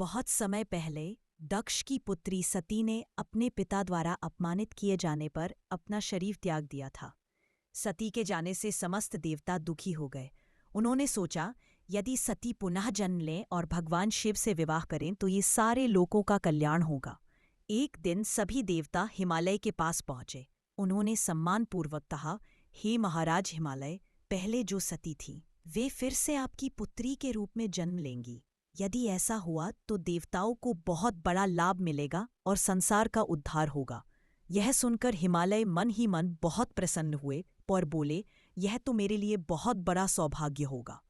बहुत समय पहले दक्ष की पुत्री सती ने अपने पिता द्वारा अपमानित किए जाने पर अपना शरीर त्याग दिया था। सती के जाने से समस्त देवता दुखी हो गए। उन्होंने सोचा, यदि सती पुनः जन्म लें और भगवान शिव से विवाह करें तो ये सारे लोगों का कल्याण होगा। एक दिन सभी देवता हिमालय के पास पहुंचे। उन्होंने सम्मानपूर्वक कहा, हे महाराज हिमालय, पहले जो सती थी वे फिर से आपकी पुत्री के रूप में जन्म लेंगी। यदि ऐसा हुआ तो देवताओं को बहुत बड़ा लाभ मिलेगा और संसार का उद्धार होगा। यह सुनकर हिमालय मन ही मन बहुत प्रसन्न हुए और बोले, यह तो मेरे लिए बहुत बड़ा सौभाग्य होगा।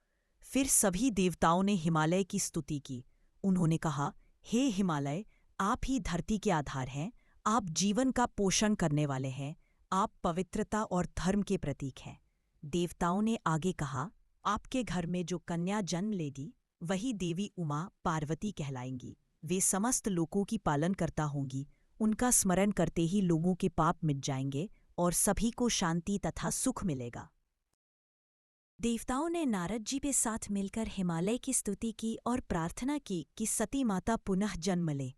फिर सभी देवताओं ने हिमालय की स्तुति की। उन्होंने कहा, हे हिमालय, आप ही धरती के आधार हैं, आप जीवन का पोषण करने वाले हैं, आप पवित्रता और धर्म के प्रतीक हैं। देवताओं ने आगे कहा, आपके घर में जो कन्या जन्म लेगी वही देवी उमा पार्वती कहलाएंगी। वे समस्त लोगों की पालन करता होंगी। उनका स्मरण करते ही लोगों के पाप मिट जाएंगे और सभी को शांति तथा सुख मिलेगा। देवताओं ने नारद जी के साथ मिलकर हिमालय की स्तुति की और प्रार्थना की कि सती माता पुनः जन्म ले।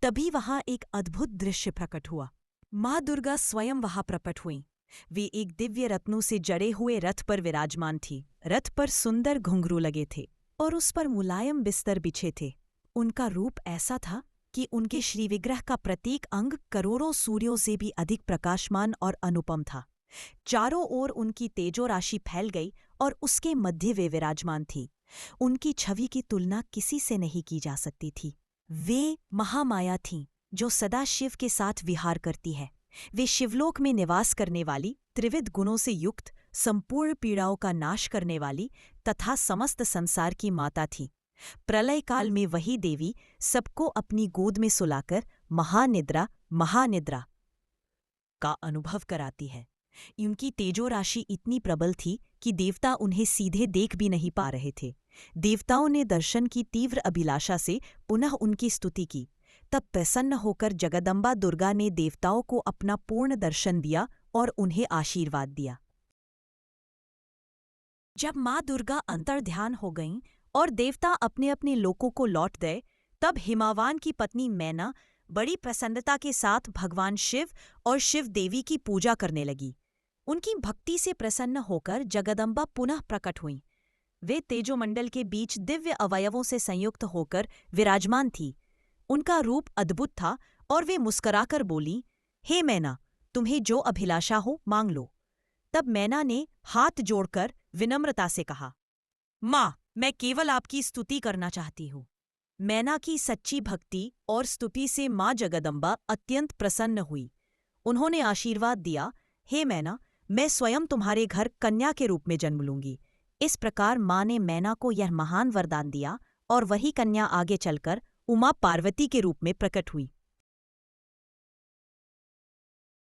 तभी वहां एक अद्भुत दृश्य प्रकट हुआ। माँ दुर्गा स्वयं वहां प्रकट हुईं। वे एक दिव्य रत्नों से जड़े हुए रथ पर विराजमान थी। रथ पर सुंदर घुंघरू लगे थे और उस पर मुलायम बिस्तर बिछे थे। उनका रूप ऐसा था कि उनके श्रीविग्रह का प्रत्येक अंग करोड़ों सूर्यों से भी अधिक प्रकाशमान और अनुपम था। चारों ओर उनकी तेजो राशि फैल गई और उसके मध्य वे विराजमान थी। उनकी छवि की तुलना किसी से नहीं की जा सकती थी। वे महामाया थीं, जो सदा शिव के साथ विहार करती है। वे शिवलोक में निवास करने वाली, त्रिविध गुणों से युक्त, संपूर्ण पीड़ाओं का नाश करने वाली तथा समस्त संसार की माता थी। प्रलय काल में वही देवी सबको अपनी गोद में सुलाकर महानिद्रा का अनुभव कराती है। उनकी तेजो राशि इतनी प्रबल थी कि देवता उन्हें सीधे देख भी नहीं पा रहे थे। देवताओं ने दर्शन की तीव्र अभिलाषा से पुनः उनकी स्तुति की। तब प्रसन्न होकर जगदम्बा दुर्गा ने देवताओं को अपना पूर्ण दर्शन दिया और उन्हें आशीर्वाद दिया। जब माँ दुर्गा अंतर्ध्यान हो गईं और देवता अपने अपने लोकों को लौट गए, तब हिमावान की पत्नी मैना बड़ी प्रसन्नता के साथ भगवान शिव और शिव देवी की पूजा करने लगी। उनकी भक्ति से प्रसन्न होकर जगदम्बा पुनः प्रकट हुईं। वे तेजोमंडल के बीच दिव्य अवयवों से संयुक्त होकर विराजमान थी। उनका रूप अद्भुत था और वे मुस्कुराकर बोली, हे मैना, तुम्हें जो अभिलाषा हो मांग लो। तब मैना ने हाथ जोड़कर विनम्रता से कहा, माँ, मैं केवल आपकी स्तुति करना चाहती हूँ। मैना की सच्ची भक्ति और स्तुति से माँ जगदम्बा अत्यंत प्रसन्न हुई। उन्होंने आशीर्वाद दिया, हे मैना, मैं स्वयं तुम्हारे घर कन्या के रूप में जन्म लूंगी। इस प्रकार माँ ने मैना को यह महान वरदान दिया और वही कन्या आगे चलकर उमा पार्वती के रूप में प्रकट हुई।